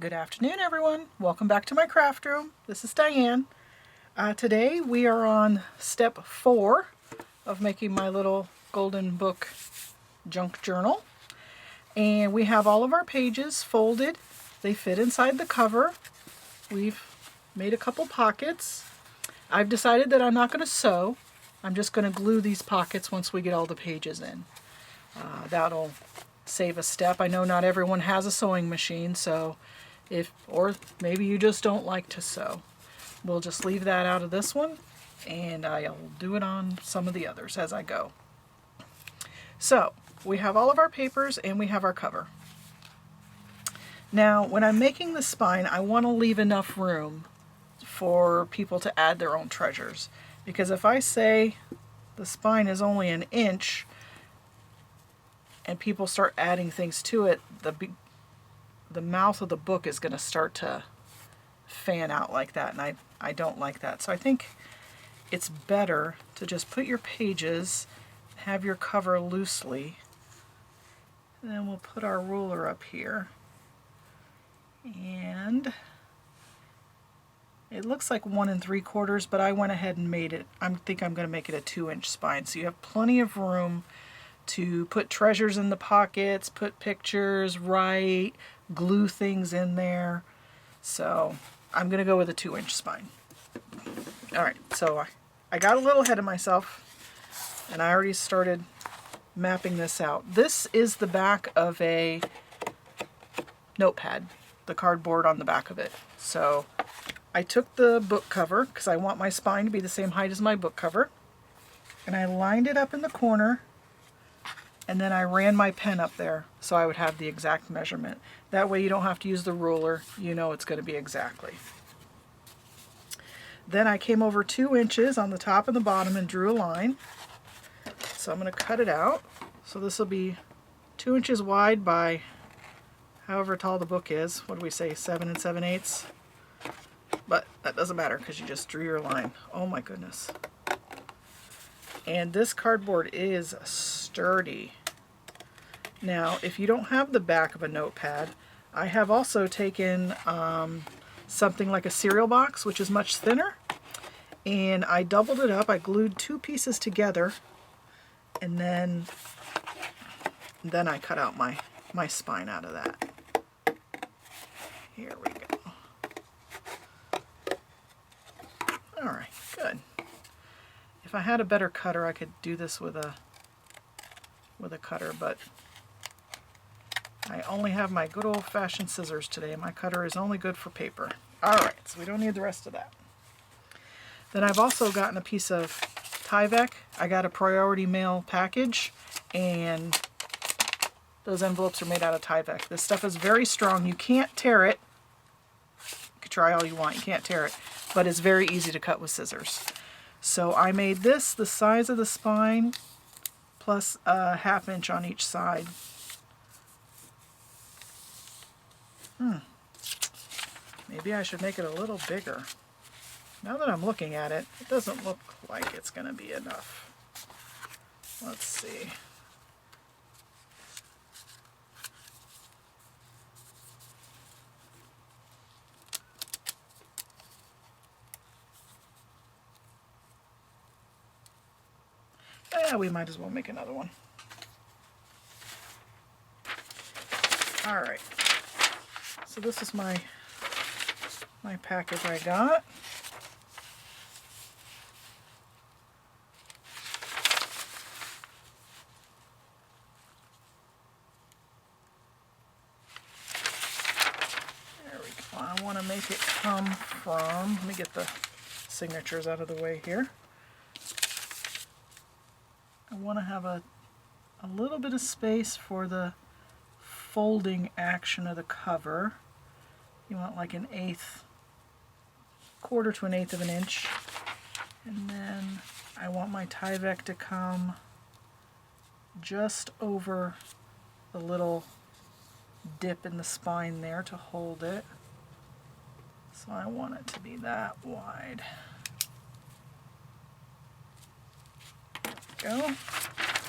Good afternoon, everyone. Welcome back to my craft room. This is Diane. Today we are on step 4 of making my little golden book junk journal. And we have all of our pages folded. They fit inside the cover. We've made a couple pockets. I've decided that I'm not going to sew. I'm just going to glue these pockets once we get all the pages in. That'll save a step. I know not everyone has a sewing machine, so or maybe you just don't like to sew. We'll just leave that out of this one, and I'll do it on some of the others as I go. So we have all of our papers and we have our cover. Now when I'm making the spine, I want to leave enough room for people to add their own treasures, because if I say the spine is only an inch and people start adding things to it, the mouth of the book is going to start to fan out like that, and I don't like that. So I think it's better to just put your pages, have your cover loosely, and then we'll put our ruler up here. And it looks like 1 3/4, but I went ahead and made it. I think I'm going to make it a 2-inch spine, so you have plenty of room to put treasures in the pockets, put pictures, write, glue things in there. So I'm going to go with a 2-inch spine. Alright, so I got a little ahead of myself and I already started mapping this out. This is the back of a notepad, the cardboard on the back of it. So I took the book cover, because I want my spine to be the same height as my book cover, and I lined it up in the corner, and then I ran my pen up there so I would have the exact measurement. That way you don't have to use the ruler, you know it's going to be exactly. Then I came over 2 inches on the top and the bottom and drew a line. So I'm going to cut it out. So this will be 2 inches wide by however tall the book is. What do we say, 7 7/8? But that doesn't matter because you just drew your line. Oh my goodness. And this cardboard is sturdy. Now, if you don't have the back of a notepad, I have also taken something like a cereal box, which is much thinner, and I doubled it up. I glued 2 pieces together, and then I cut out my spine out of that. Here we go. Alright, good. If I had a better cutter, I could do this with a cutter, but I only have my good old-fashioned scissors today. My cutter is only good for paper. Alright, so we don't need the rest of that. Then I've also gotten a piece of Tyvek. I got a priority mail package, and those envelopes are made out of Tyvek. This stuff is very strong. You can't tear it. You can try all you want. You can't tear it, but it's very easy to cut with scissors. So I made this the size of the spine plus a 1/2 inch on each side. Maybe I should make it a little bigger. Now that I'm looking at it, it doesn't look like it's going to be enough. Let's see. Yeah, we might as well make another one. Alright. So this is my package I got. There we go. I want to make it come from, let me get the signatures out of the way here. I want to have a little bit of space for the folding action of the cover. You want like 1/8, 1/4 to 1/8 of an inch. And then I want my Tyvek to come just over the little dip in the spine there to hold it. So I want it to be that wide. There we go.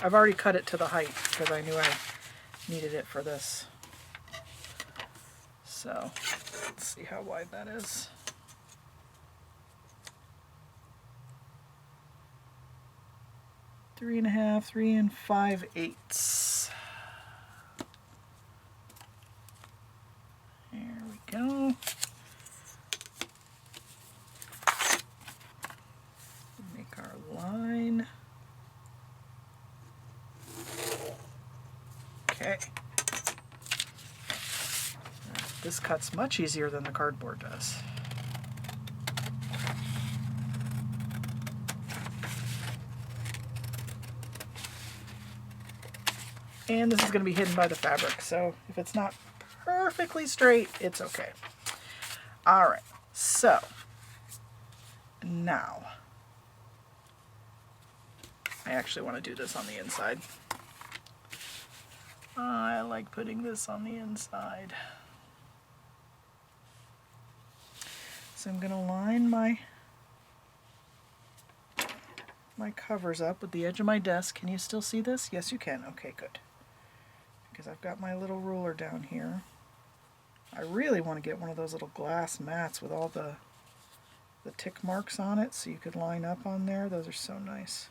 I've already cut it to the height because I knew I needed it for this. So let's see how wide that is. Three and a half, 3 5/8. There we go. Make our line. Okay. This cuts much easier than the cardboard does. And this is going to be hidden by the fabric, so if it's not perfectly straight, it's okay. All right, so now I actually want to do this on the inside. I like putting this on the inside. So I'm going to line my covers up with the edge of my desk. Can you still see this? Yes, you can. Okay, good. Because I've got my little ruler down here. I really want to get one of those little glass mats with all the tick marks on it so you could line up on there. Those are so nice.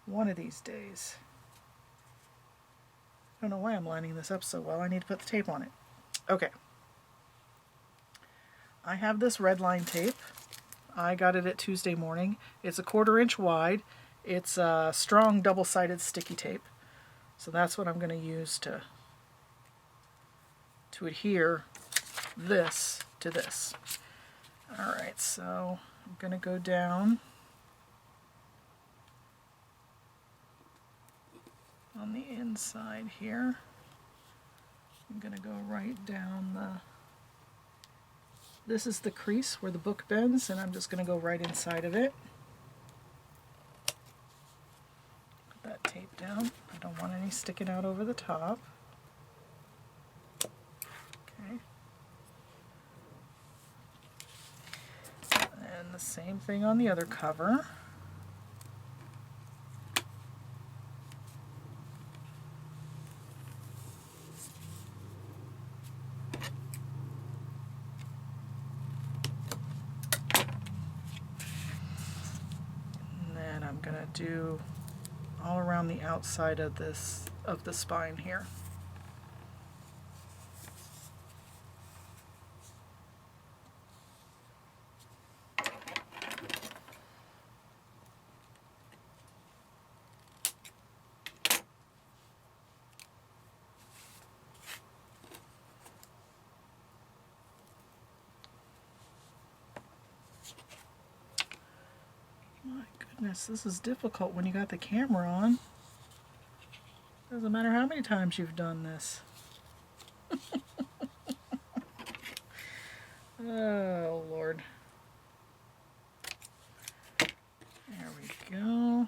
One of these days. I don't know why I'm lining this up so well. I need to put the tape on it. Okay. I have this red line tape. I got it at Tuesday morning. It's a 1/4 inch wide. It's a strong double-sided sticky tape. So that's what I'm going to use to adhere this to this. Alright, so I'm going to go down on the inside here. I'm going to go right down this is the crease where the book bends, and I'm just going to go right inside of it. Put that tape down. I don't want any sticking out over the top. Okay. And the same thing on the other cover. I'm going to do all around the outside of the spine here. My goodness, this is difficult when you got the camera on. Doesn't matter how many times you've done this. Oh, Lord. There we go.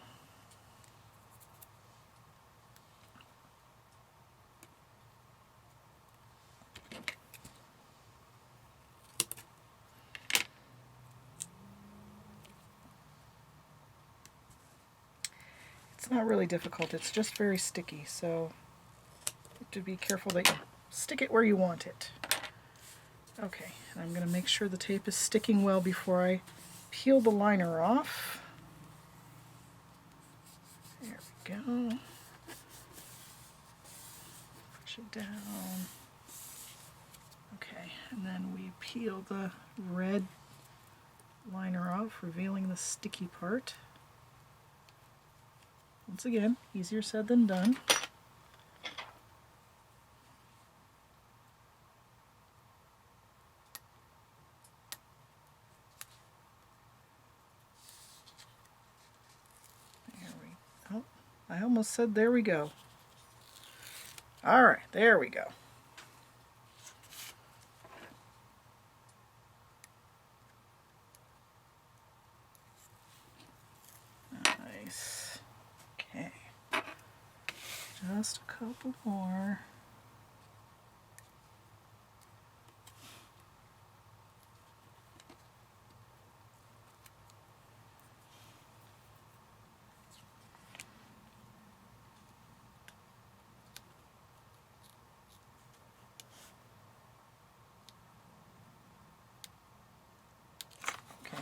It's not really difficult, it's just very sticky, so you have to be careful that you stick it where you want it. Okay, and I'm going to make sure the tape is sticking well before I peel the liner off. There we go. Push it down. Okay, and then we peel the red liner off, revealing the sticky part. Once again, easier said than done. There we go. I almost said there we go. All right, there we go. Nice. Okay. Just a couple more.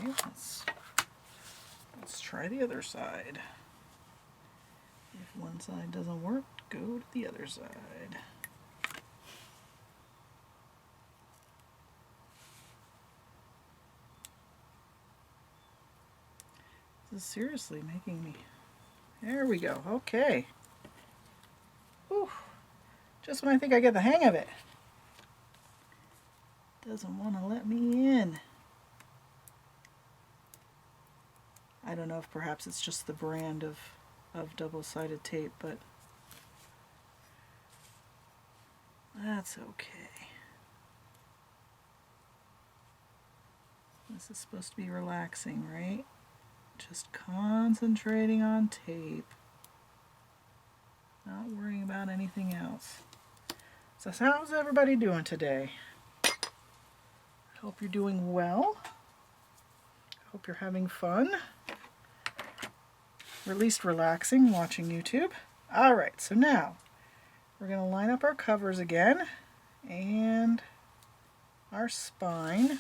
Okay, let's try the other side. If one side doesn't work, go to the other side. This is seriously making me... There we go. Okay. Whew. Just when I think I get the hang of it. Doesn't want to let me in. I don't know if perhaps it's just the brand of double-sided tape, but that's okay. This is supposed to be relaxing, right? Just concentrating on tape. Not worrying about anything else. So how's everybody doing today? Hope you're doing well. Hope you're having fun. Or at least relaxing, watching YouTube. Alright, so now we're going to line up our covers again and our spine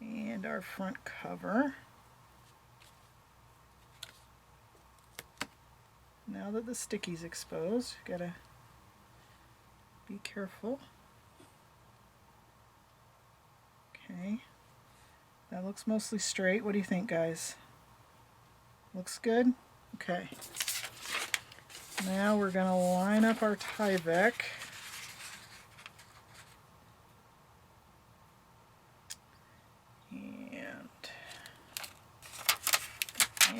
and our front cover. Now that the sticky's exposed, you gotta be careful. Okay, that looks mostly straight. What do you think, guys? Looks good? Okay. Now we're gonna line up our Tyvek.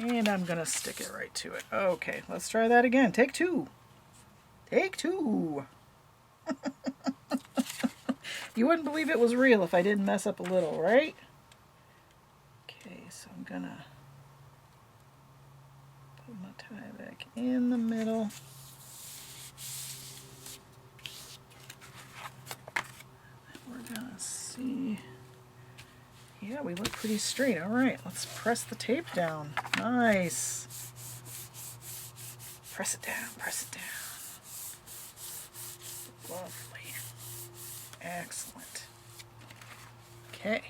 And I'm gonna stick it right to it. Okay, let's try that again. Take two. Take two. You wouldn't believe it was real if I didn't mess up a little, right? Okay, so I'm gonna put my Tyvek in the middle. We're gonna see. Yeah, we look pretty straight. All right, let's press the tape down. Nice. Press it down, press it down. Lovely. Excellent. Okay,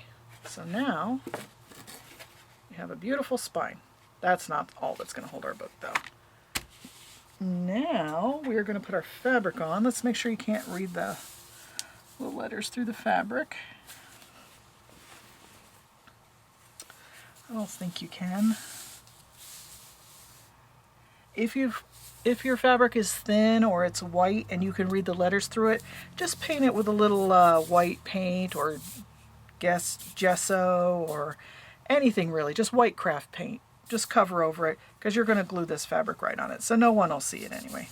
so now we have a beautiful spine. That's not all that's going to hold our book, though. Now we're going to put our fabric on. Let's make sure you can't read the letters through the fabric. I don't think you can. If your fabric is thin or it's white and you can read the letters through it, just paint it with a little white paint or gesso or anything really, just white craft paint. Just cover over it because you're going to glue this fabric right on it, so no one will see it anyway.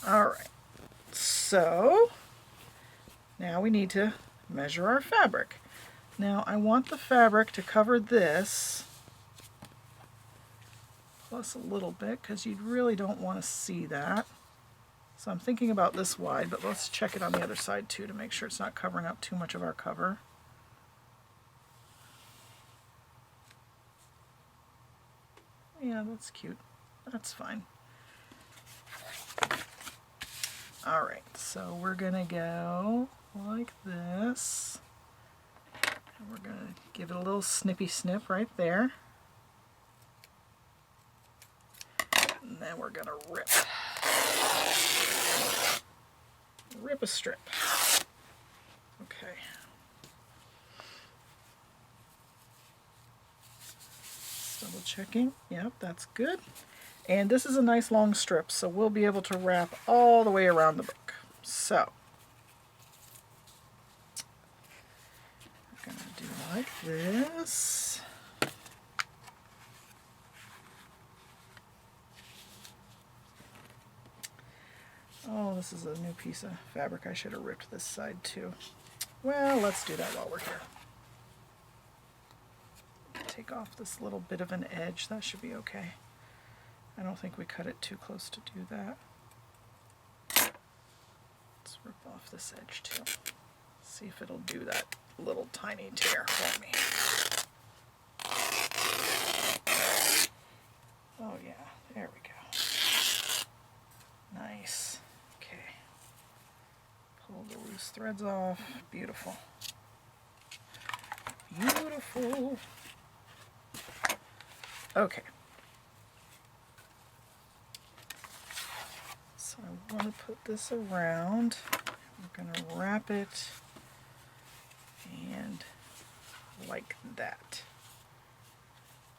Alright, so now we need to measure our fabric. Now I want the fabric to cover this plus a little bit because you really don't want to see that. So I'm thinking about this wide, but let's check it on the other side too to make sure it's not covering up too much of our cover. Yeah, that's cute. That's fine. Alright, so we're going to go like this. And we're going to give it a little snippy snip right there. And then we're going to rip a strip. Okay. Double checking. Yep, that's good. And this is a nice long strip, so we'll be able to wrap all the way around the book. So I'm going to do like this. Oh, this is a new piece of fabric. I should have ripped this side too. Well, let's do that while we're here. Take off this little bit of an edge. That should be okay. I don't think we cut it too close to do that. Let's rip off this edge too. See if it'll do that little tiny tear for me. Oh yeah, there we go. Nice. Okay. Pull the loose threads off. Beautiful. Beautiful. Okay. So I want to put this around. I'm going to wrap it and like that.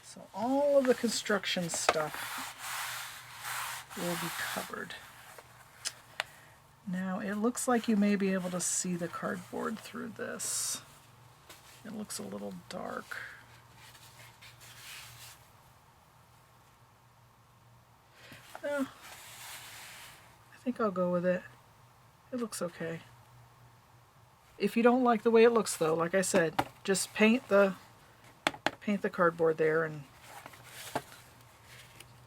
So all of the construction stuff will be covered. Now it looks like you may be able to see the cardboard through this. It looks a little dark. No, I think I'll go with it. It looks okay. If you don't like the way it looks though, like I said, just paint the cardboard there, and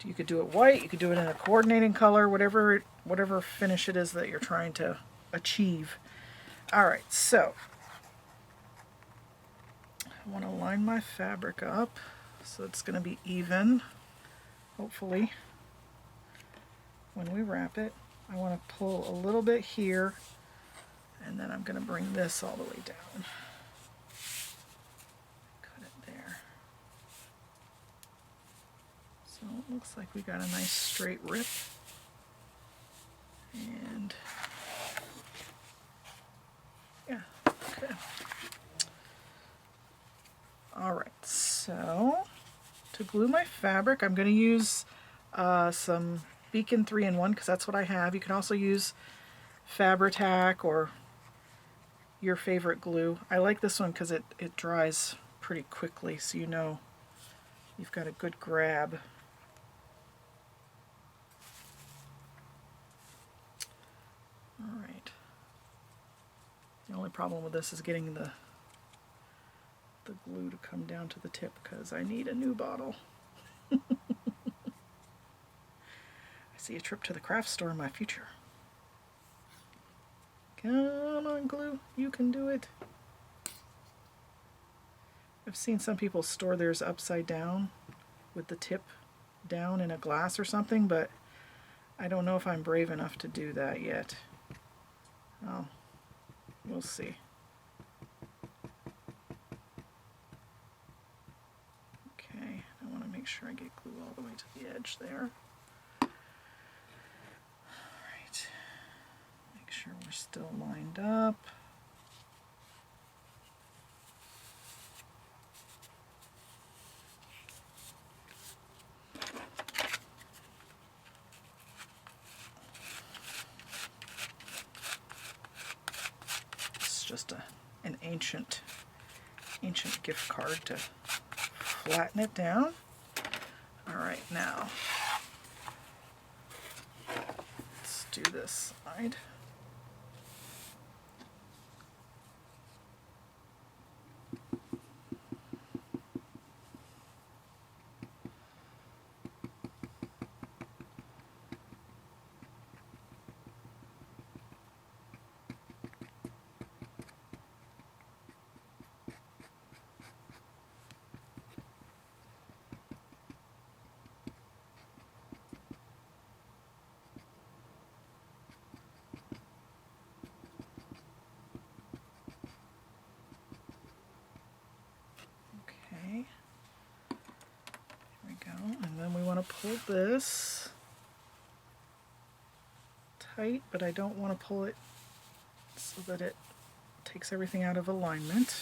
you could do it white, you could do it in a coordinating color, whatever finish it is that you're trying to achieve. Alright, so I want to line my fabric up so it's going to be even, hopefully, when we wrap it. I want to pull a little bit here, and then I'm going to bring this all the way down. Cut it there. So it looks like we got a nice straight rip. And yeah, okay. Alright, so to glue my fabric, I'm going to use some Beacon 3-in-1 because that's what I have. You can also use Fabri-Tac or your favorite glue. I like this one because it dries pretty quickly, so you know you've got a good grab. Alright. The only problem with this is getting the glue to come down to the tip because I need a new bottle. I see a trip to the craft store in my future. Come on, glue, you can do it. I've seen some people store theirs upside down with the tip down in a glass or something, but I don't know if I'm brave enough to do that yet. Oh, we'll see. Okay, I want to make sure I get glue all the way to the edge there. Alright, make sure we're still lined up. Just an ancient gift card to flatten it down. All right, now let's do this side. Pull this tight, but I don't want to pull it so that it takes everything out of alignment.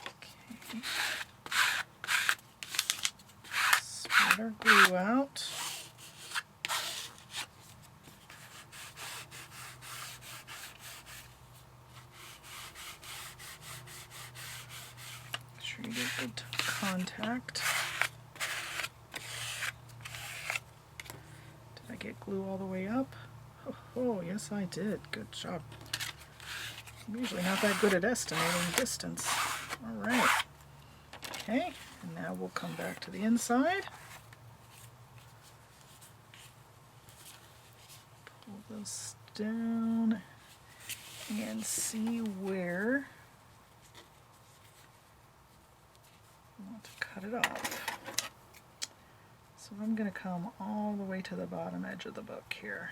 Okay. Spread our glue out. Make sure you get good contact. Did I get glue all the way up? Oh, yes I did. Good job. I'm usually not that good at estimating distance. Alright. Okay, and now we'll come back to the inside. Pull this down and see where I want to cut it off. So I'm going to come all the way to the bottom edge of the book here.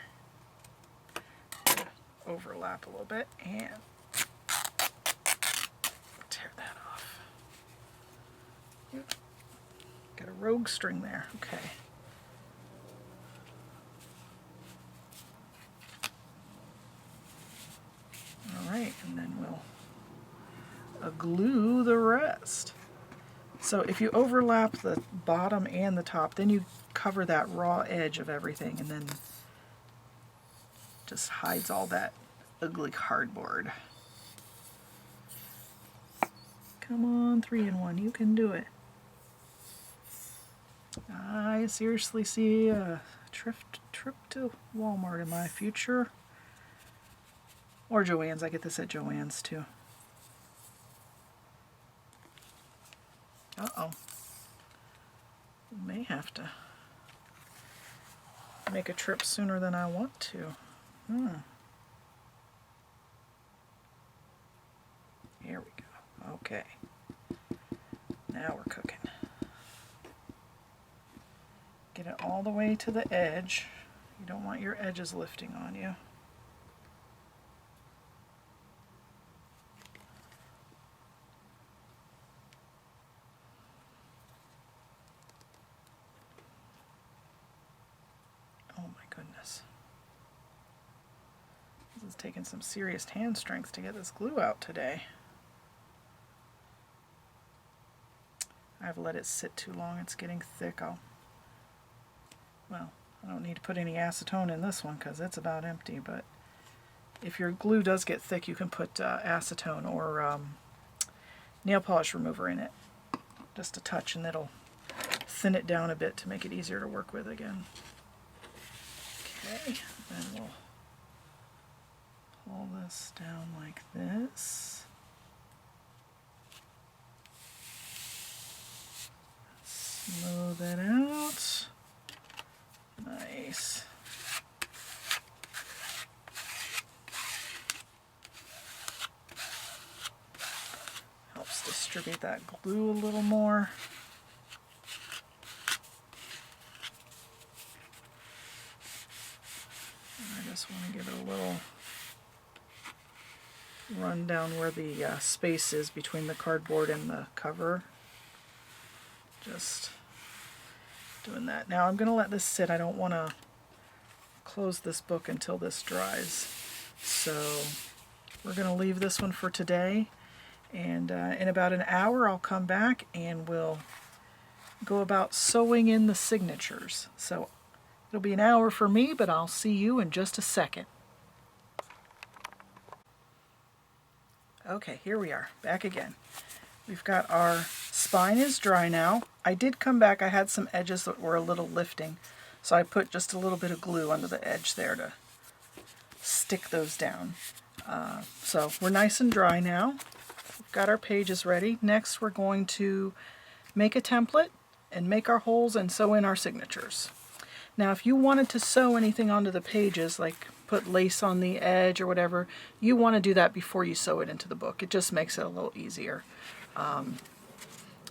Overlap a little bit and Got a rogue string there. Okay. Alright, and then we'll glue the rest. So if you overlap the bottom and the top, then you cover that raw edge of everything, and then just hides all that ugly cardboard. Come on, 3-in-1, you can do it. I seriously see a trip to Walmart in my future. Or Joann's. I get this at Joann's too. Uh-oh. May have to make a trip sooner than I want to. Here we go. Okay. Now we're cooking. Get it all the way to the edge. You don't want your edges lifting on you. Oh my goodness. This is taking some serious hand strength to get this glue out today. I've let it sit too long. It's getting thick. Well, I don't need to put any acetone in this one because it's about empty, but if your glue does get thick, you can put acetone or nail polish remover in it. Just a touch, and it'll thin it down a bit to make it easier to work with again. Okay, then we'll pull this down like this. Smooth it out. Nice. Helps distribute that glue a little more. I just want to give it a little run down where the space is between the cardboard and the cover. Just doing that. Now I'm going to let this sit. I don't want to close this book until this dries. So we're going to leave this one for today. And in about an hour I'll come back and we'll go about sewing in the signatures. So it'll be an hour for me, but I'll see you in just a second. Okay, here we are, back again. We've got our spine is dry now. I did come back, I had some edges that were a little lifting, so I put just a little bit of glue under the edge there to stick those down. So we're nice and dry now. We've got our pages ready. Next we're going to make a template and make our holes and sew in our signatures. Now if you wanted to sew anything onto the pages, like put lace on the edge or whatever, you want to do that before you sew it into the book. It just makes it a little easier.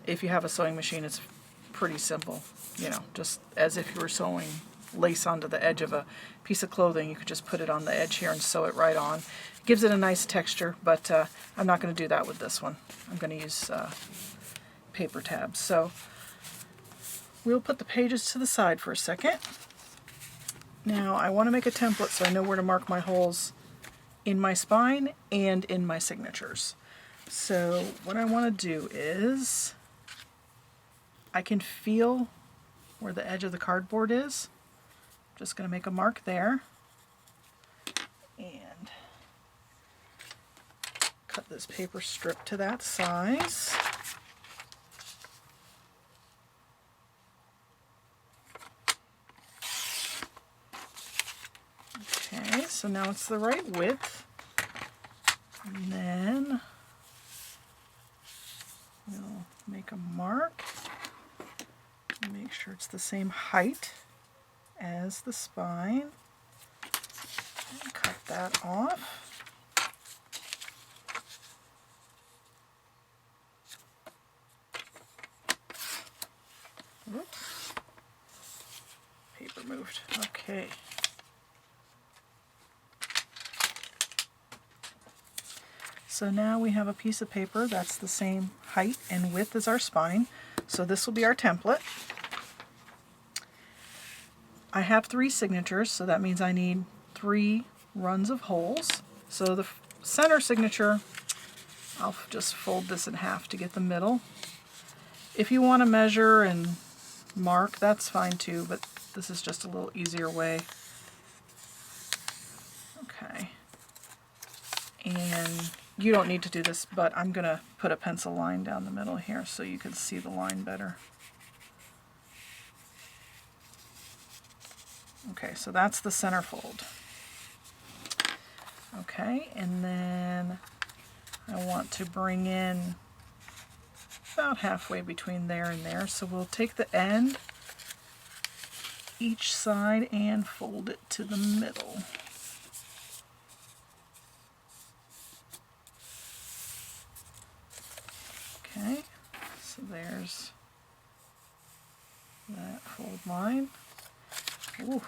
If you have a sewing machine, it's pretty simple. You know, just as if you were sewing lace onto the edge of a piece of clothing, you could just put it on the edge here and sew it right on. It gives it a nice texture, but I'm not going to do that with this one. I'm going to use paper tabs. So we'll put the pages to the side for a second. Now I want to make a template so I know where to mark my holes in my spine and in my signatures. So what I want to do is, I can feel where the edge of the cardboard is. I'm just going to make a mark there and cut this paper strip to that size. Okay, so now it's the right width. And then we'll make a mark. Make sure it's the same height as the spine. And cut that off. Oops. Paper moved. Okay. So now we have a piece of paper that's the same height and width as our spine. So this will be our template. I have 3 signatures, so that means I need 3 runs of holes. So the center signature, I'll just fold this in half to get the middle. If you want to measure and mark, that's fine too, but this is just a little easier way. Okay. And you don't need to do this, but I'm going to put a pencil line down the middle here so you can see the line better. Okay, so that's the center fold. Okay, and then I want to bring in about halfway between there and there. So we'll take the end, each side, and fold it to the middle. Okay, so there's that fold line. Ooh.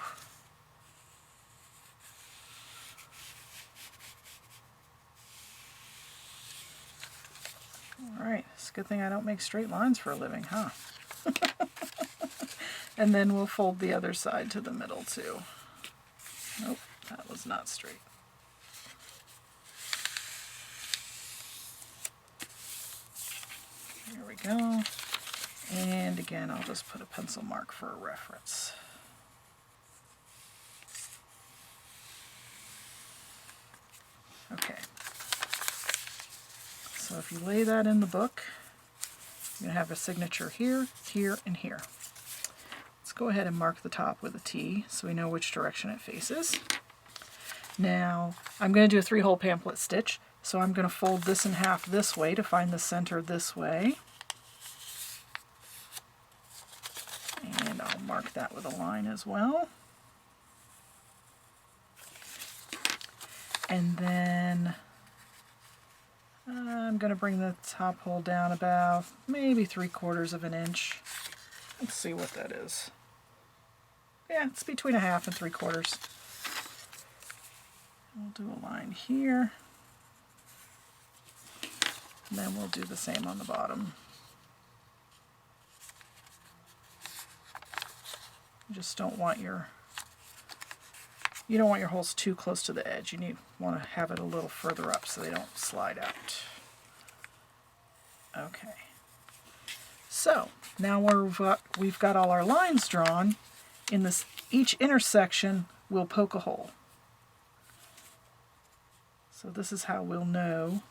Alright, it's a good thing I don't make straight lines for a living, huh? And then we'll fold the other side to the middle too. Nope, that was not straight. There we go. And again, I'll just put a pencil mark for a reference. Okay. So if you lay that in the book, you're going to have a signature here, here, and here. Let's go ahead and mark the top with a T so we know which direction it faces. Now, I'm going to do a 3-hole pamphlet stitch, so I'm going to fold this in half this way to find the center this way. And I'll mark that with a line as well. And then I'm going to bring the top hole down about maybe 3/4 of an inch. Let's see what that is. Yeah, it's between 1/2 and 3/4. We'll do a line here. And then we'll do the same on the bottom. You just don't want your holes too close to the edge. You want to have it a little further up so they don't slide out. Okay. So now we've got all our lines drawn. In each intersection, we'll poke a hole. So this is how we'll know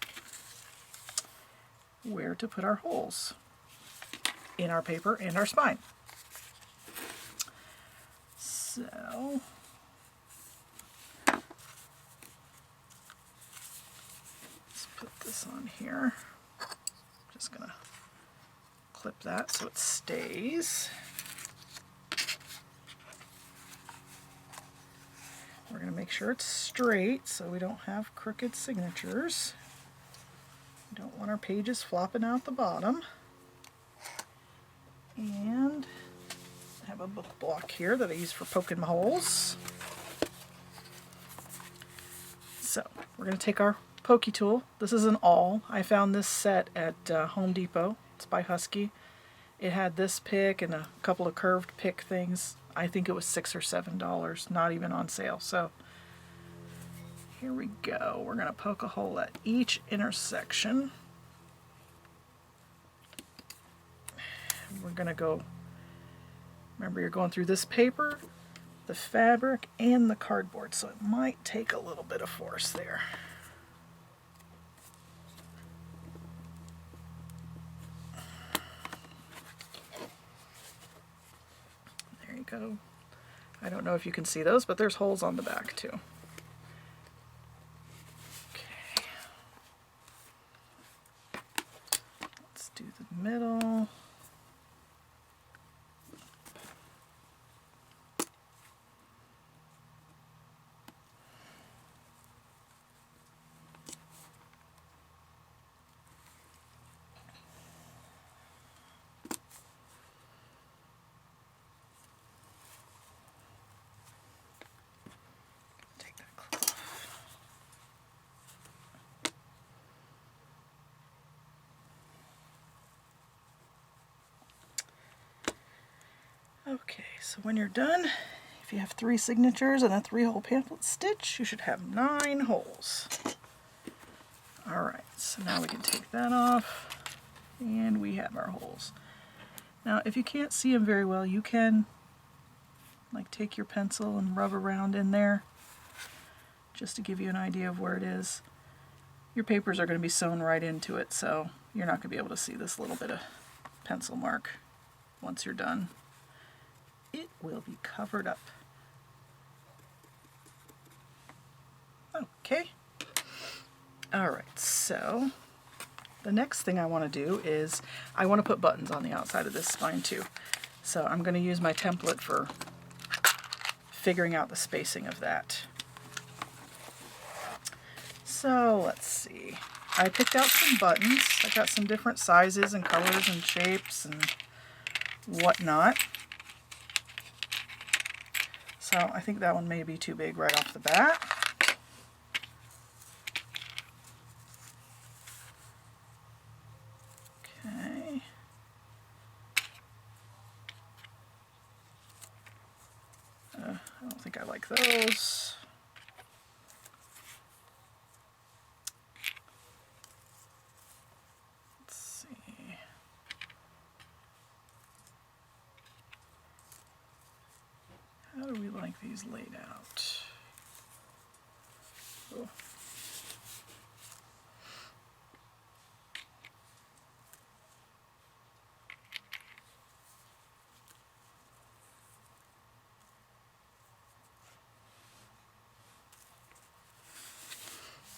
where to put our holes in our paper and our spine. So let's put this on here. Just gonna clip that so it stays. We're going to make sure it's straight so we don't have crooked signatures. We don't want our pages flopping out the bottom. And I have a book block here that I use for poking my holes. So we're going to take our pokey tool. This is an awl. I found this set at Home Depot. It's by Husky. It had this pick and a couple of curved pick things. I think it was $6 or $7, not even on sale. So here we go. We're going to poke a hole at each intersection. We're going to go, remember you're going through this paper, the fabric, and the cardboard, so it might take a little bit of force there. There you go. I don't know if you can see those, but there's holes on the back too. Okay. Let's do the middle. So when you're done, if you have 3 signatures and a 3-hole pamphlet stitch, you should have 9 holes. Alright, so now we can take that off, and we have our holes. Now if you can't see them very well, you can like take your pencil and rub around in there just to give you an idea of where it is. Your papers are going to be sewn right into it, so you're not going to be able to see this little bit of pencil mark once you're done. It will be covered up. Okay. Alright, so the next thing I want to do is I want to put buttons on the outside of this spine too. So I'm going to use my template for figuring out the spacing of that. So let's see. I picked out some buttons. I got some different sizes and colors and shapes and whatnot. So I think that one may be too big right off the bat. Okay. I don't think I like those. Let's see. How do we like these laid out? Oh.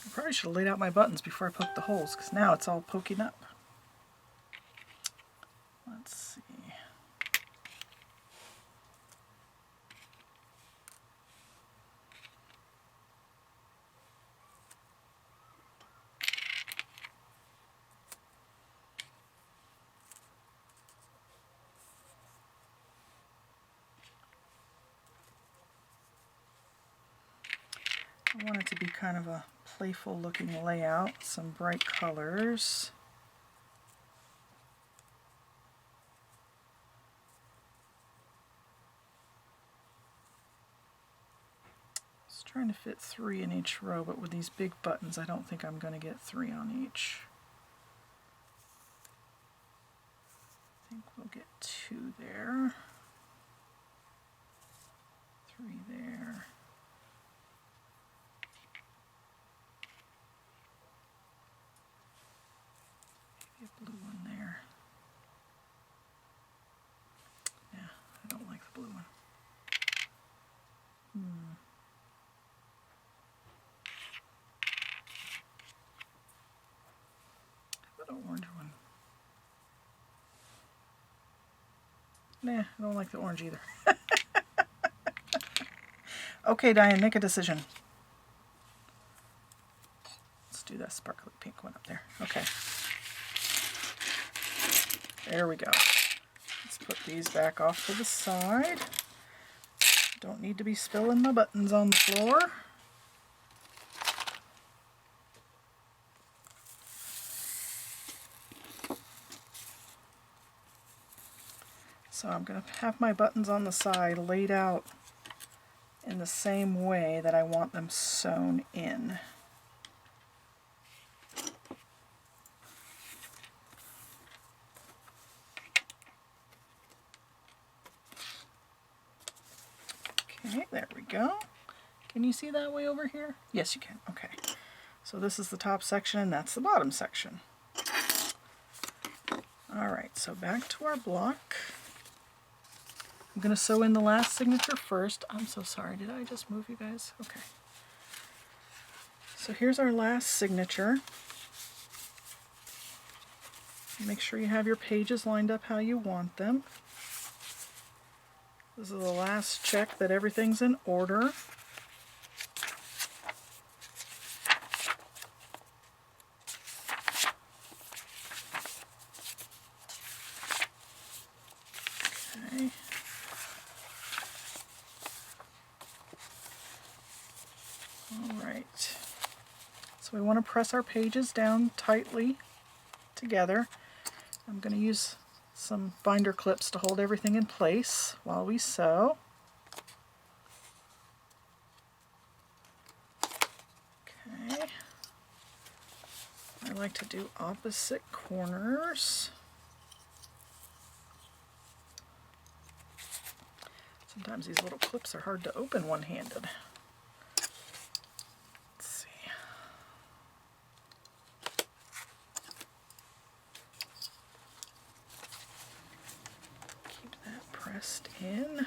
I probably should have laid out my buttons before I poked the holes, because now it's all poking up. Let's see. I want it to be kind of a playful looking layout, some bright colors. I was trying to fit 3 in each row, but with these big buttons I don't think I'm going to get 3 on each. I think we'll get 2 there, 3 there. Maybe a blue one there. Yeah, I don't like the blue one. How about an orange one? Nah, I don't like the orange either. Okay, Diane, make a decision. Let's do that sparkly pink one up there. Okay. There we go. Let's put these back off to the side. Don't need to be spilling my buttons on the floor. So I'm going to have my buttons on the side laid out in the same way that I want them sewn in. Okay, there we go. Can you see that way over here? Yes, you can. Okay. So this is the top section and that's the bottom section. Alright, so back to our block. I'm going to sew in the last signature first. I'm so sorry, did I just move you guys? Okay. So here's our last signature. Make sure you have your pages lined up how you want them. This is the last check that everything's in order. Okay. Alright. So we want to press our pages down tightly together. I'm going to use some binder clips to hold everything in place while we sew. Okay. I like to do opposite corners. Sometimes these little clips are hard to open one-handed. Let's see. Keep that pressed in.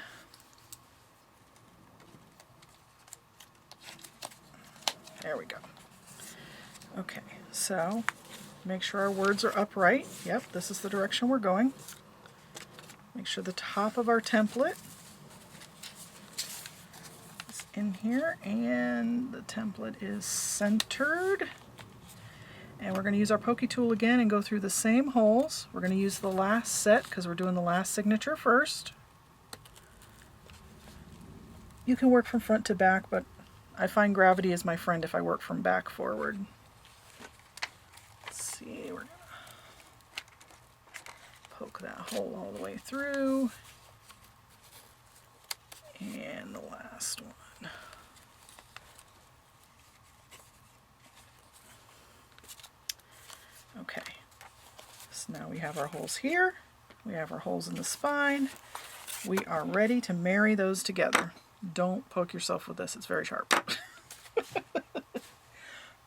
There we go. Okay, so make sure our words are upright. Yep, this is the direction we're going. Make sure the top of our template is in here and the template is centered. And we're going to use our pokey tool again and go through the same holes. We're going to use the last set because we're doing the last signature first. You can work from front to back, but I find gravity is my friend if I work from back forward. Let's see, we're going to poke that hole all the way through. And the last one. Okay, so now we have our holes here, we have our holes in the spine. We are ready to marry those together. Don't poke yourself with this, it's very sharp.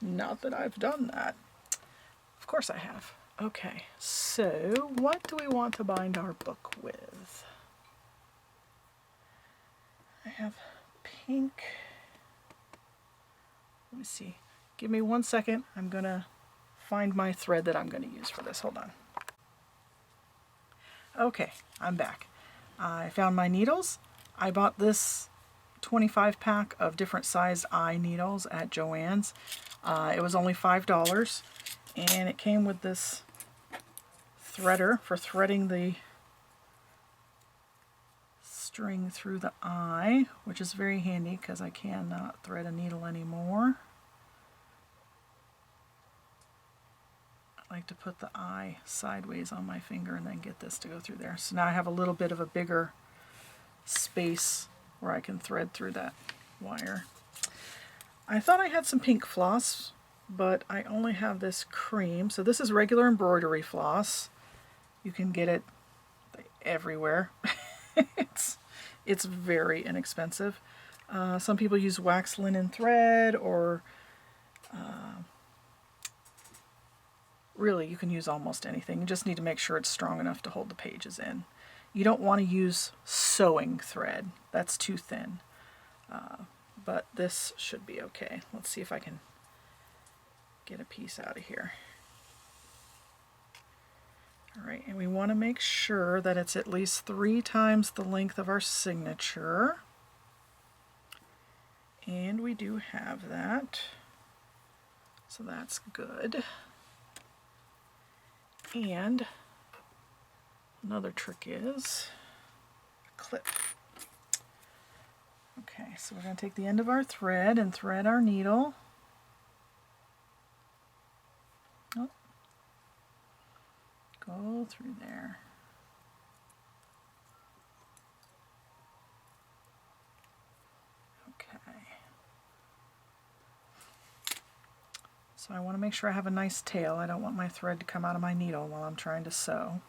Not that I've done that. Of course I have. Okay, so what do we want to bind our book with? I have pink. Let me see. Give me 1 second. I'm going to find my thread that I'm going to use for this. Hold on. Okay, I'm back. I found my needles. I bought this 25 pack of different sized eye needles at Joann's. It was only $5 and it came with this threader for threading the string through the eye, which is very handy because I cannot thread a needle anymore. I like to put the eye sideways on my finger and then get this to go through there. So now I have a little bit of a bigger space where I can thread through that wire. I thought I had some pink floss, but I only have this cream. So this is regular embroidery floss. You can get it everywhere. It's very inexpensive. Some people use wax linen thread, or really you can use almost anything. You just need to make sure it's strong enough to hold the pages in. You don't want to use sewing thread. That's too thin. But this should be okay. Let's see if I can get a piece out of here. Alright, and we want to make sure that it's at least 3 times the length of our signature. And we do have that. So that's good. And another trick is a clip. Okay, so we're going to take the end of our thread and thread our needle. Oh. Go through there. Okay. So I want to make sure I have a nice tail. I don't want my thread to come out of my needle while I'm trying to sew.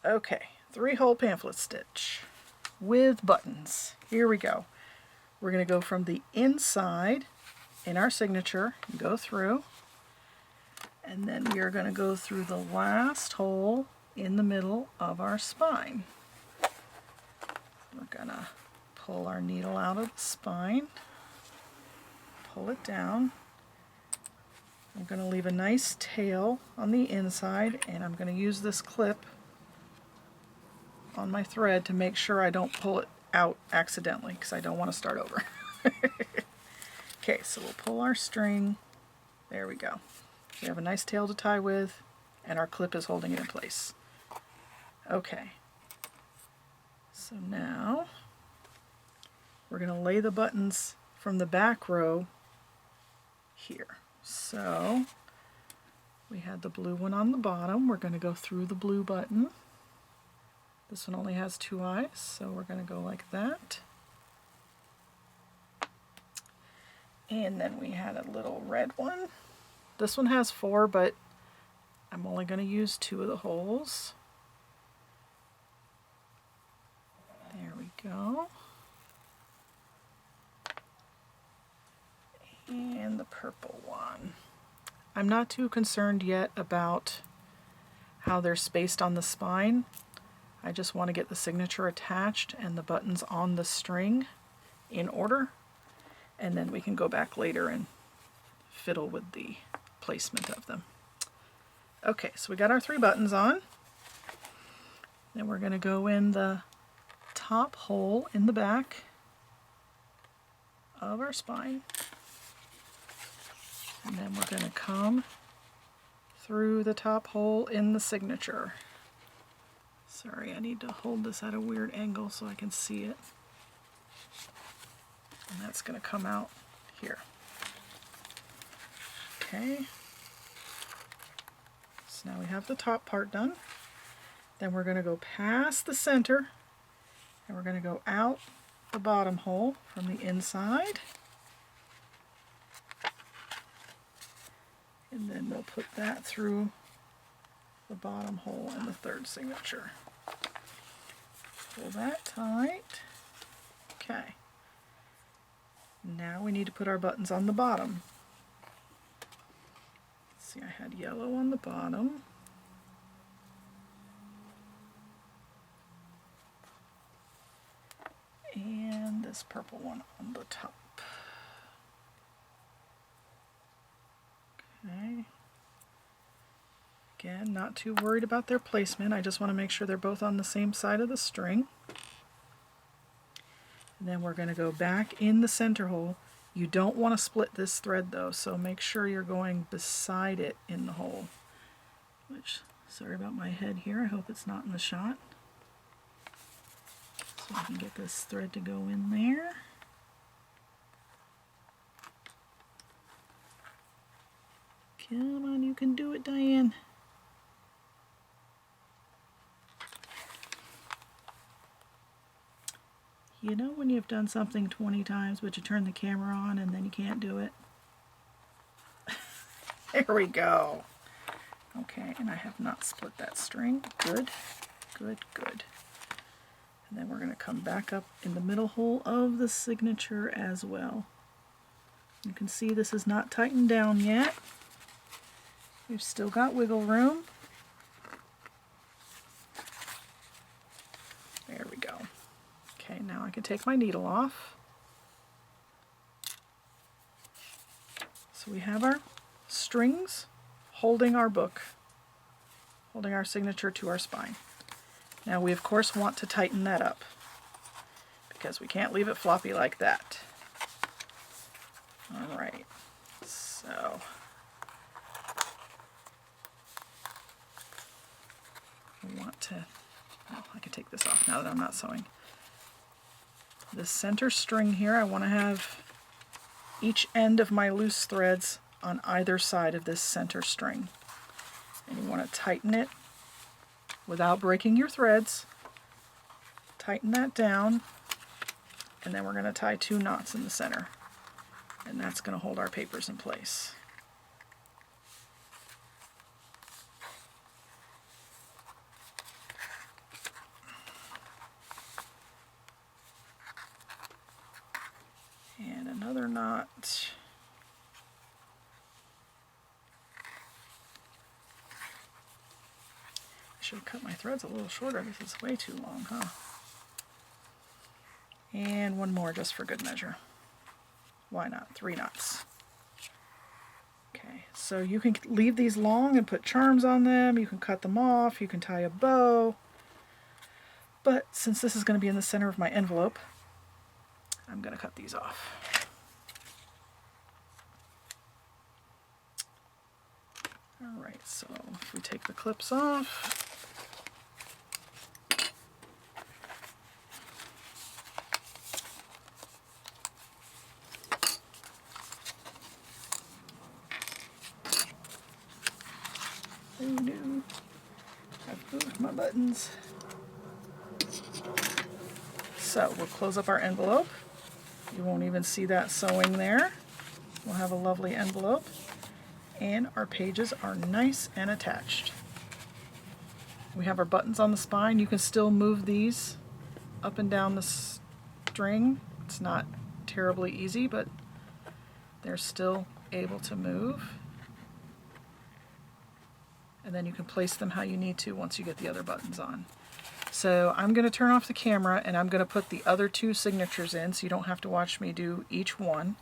Okay, 3-hole pamphlet stitch with buttons. Here we go. We're going to go from the inside in our signature, go through, and then we are going to go through the last hole in the middle of our spine. We're going to pull our needle out of the spine, pull it down. I'm going to leave a nice tail on the inside, and I'm going to use this clip on my thread to make sure I don't pull it out accidentally, because I don't want to start over. Okay, so we'll pull our string. There we go. We have a nice tail to tie with, and our clip is holding it in place. Okay, so now we're going to lay the buttons from the back row here. So We had the blue one on the bottom. We're going to go through the blue button. This one only has 2 eyes, so we're going to go like that. And then we had a little red one. This one has 4, but I'm only going to use 2 of the holes. There we go. And the purple one. I'm not too concerned yet about how they're spaced on the spine. I just want to get the signature attached and the buttons on the string in order, and then we can go back later and fiddle with the placement of them. Okay, so we got our 3 buttons on. Then we're going to go in the top hole in the back of our spine. And then we're going to come through the top hole in the signature. Sorry, I need to hold this at a weird angle so I can see it. And that's going to come out here. Okay. So now we have the top part done. Then we're going to go past the center and we're going to go out the bottom hole from the inside. And then we'll put that through the bottom hole in the 3rd signature. Pull that tight. Okay. Now we need to put our buttons on the bottom. Let's see, I had yellow on the bottom. And this purple one on the top. Okay. Again, not too worried about their placement. I just want to make sure they're both on the same side of the string. And then we're going to go back in the center hole. You don't want to split this thread though, so make sure you're going beside it in the hole. Which, sorry about my head here, I hope it's not in the shot. So I can get this thread to go in there. Come on, you can do it, Diane. You know when you've done something 20 times but you turn the camera on and then you can't do it? There we go. Okay, and I have not split that string. Good, good, good. And then we're going to come back up in the middle hole of the signature as well. You can see this is not tightened down yet. We've still got wiggle room. There we go. Okay, now I can take my needle off. So we have our strings holding our book, holding our signature to our spine. Now we of course want to tighten that up because we can't leave it floppy like that. All right, so we want to, oh, I can take this off now that I'm not sewing. This center string here, I want to have each end of my loose threads on either side of this center string. And you want to tighten it without breaking your threads. Tighten that down, and then we're going to tie 2 knots in the center. And that's going to hold our papers in place. And another knot. I should have cut my threads a little shorter. This is way too long, huh? And one more just for good measure. Why not? 3 knots. Okay, so you can leave these long and put charms on them. You can cut them off. You can tie a bow. But since this is going to be in the center of my envelope, I'm going to cut these off. Alright, so if we take the clips off, buttons. So we'll close up our envelope. You won't even see that sewing there. We'll have a lovely envelope. And our pages are nice and attached. We have our buttons on the spine. You can still move these up and down the string. It's not terribly easy, but they're still able to move. And then you can place them how you need to once you get the other buttons on. So I'm going to turn off the camera and I'm going to put the other two signatures in so you don't have to watch me do each one.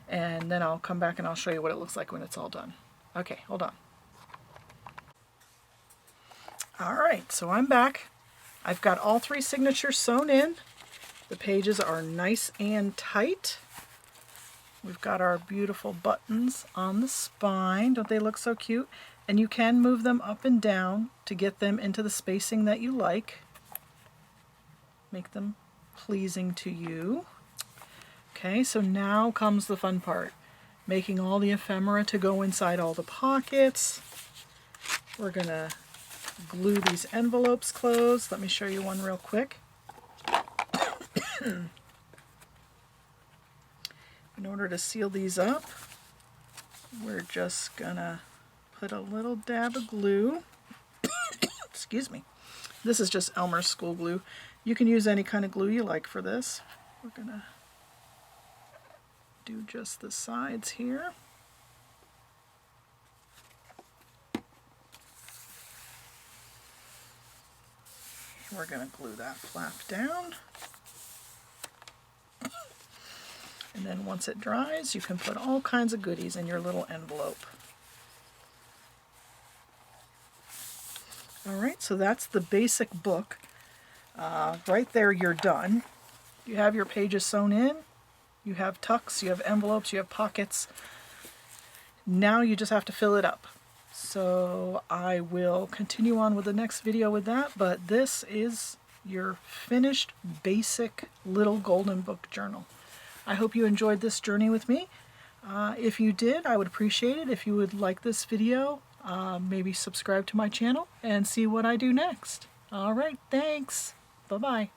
And then I'll come back and I'll show you what it looks like when it's all done. Okay, hold on. Alright, so I'm back. I've got all three signatures sewn in. The pages are nice and tight. We've got our beautiful buttons on the spine. Don't they look so cute? And you can move them up and down to get them into the spacing that you like. Make them pleasing to you. Okay, so now comes the fun part. Making all the ephemera to go inside all the pockets. We're going to glue these envelopes closed. Let me show you one real quick. In order to seal these up, we're just going to put a little dab of glue. Excuse me. This is just Elmer's school glue. You can use any kind of glue you like for this. We're going to do just the sides here. We're going to glue that flap down. And then once it dries, you can put all kinds of goodies in your little envelope. Alright, so that's the basic book. Right there you're done. You have your pages sewn in. You have tucks, you have envelopes, you have pockets. Now you just have to fill it up. So I will continue on with the next video with that, but this is your finished basic little golden book journal. I hope you enjoyed this journey with me. If you did, I would appreciate it if you would like this video, maybe subscribe to my channel and see what I do next. Alright, thanks. Bye-bye.